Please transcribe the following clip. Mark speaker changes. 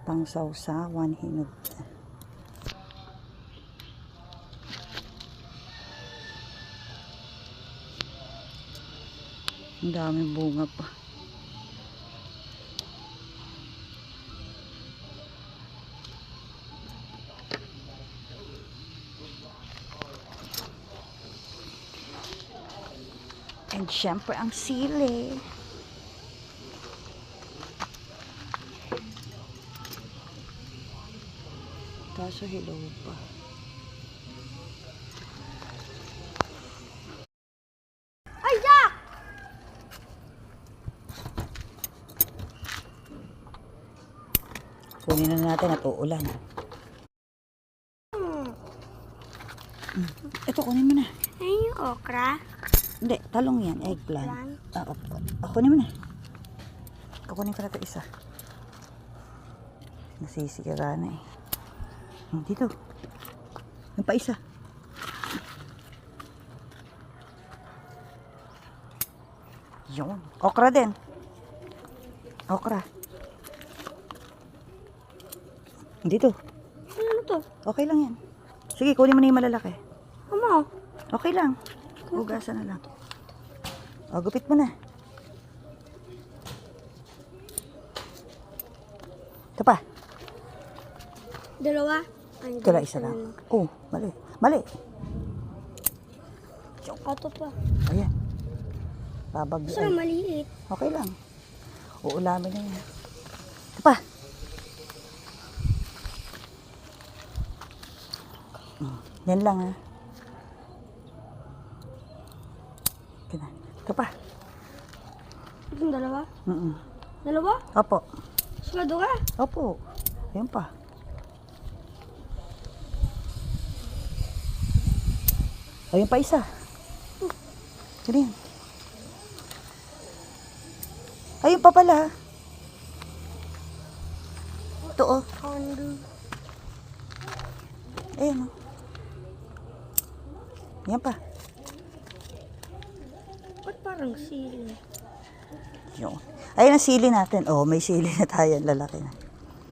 Speaker 1: Pang sausawan, hinog. Ang daming bunga pa. And syempre ang sili. Kaso hilaw pa.
Speaker 2: Ay, Jack!
Speaker 1: Kunin na natin at uulan. Ito, kunin mo na.
Speaker 2: Ay, yung okra.
Speaker 1: Hindi, talong yan. Eggplant. Kunin mo na. Kukunin ko na ito isa. Nasisikira na eh. Dito. Yung pa isa. Yun. Okra din. Okra. Dito.
Speaker 2: Ano to?
Speaker 1: Okay lang yan. Sige, kunin mo na yung malalaki.
Speaker 2: Ano?
Speaker 1: Okay lang. Hugasan na lang. O, gupit mo na. Ito pa.
Speaker 2: Dalawa? Ay,
Speaker 1: Ito lang, isa lang. Oh, mali. Mali.
Speaker 2: Ito pa.
Speaker 1: Ayan. Babagyo.
Speaker 2: Gusto lang maliit.
Speaker 1: Okay lang. Uulamin na yan. Ito pa. Yan lang ha. Okay na. Ito pa.
Speaker 2: Yung dalawa? Dalawa?
Speaker 1: Opo.
Speaker 2: Sigurado ka?
Speaker 1: Opo. Ayan pa. Ayun pa isa. Ganyan. Ayun pa pala. Ito oh. Ayan oh. Yan pa.
Speaker 2: Ba't parang sili?
Speaker 1: Yun. Ayun ang sili natin. Oh, may sili na tayo. Lalaki na.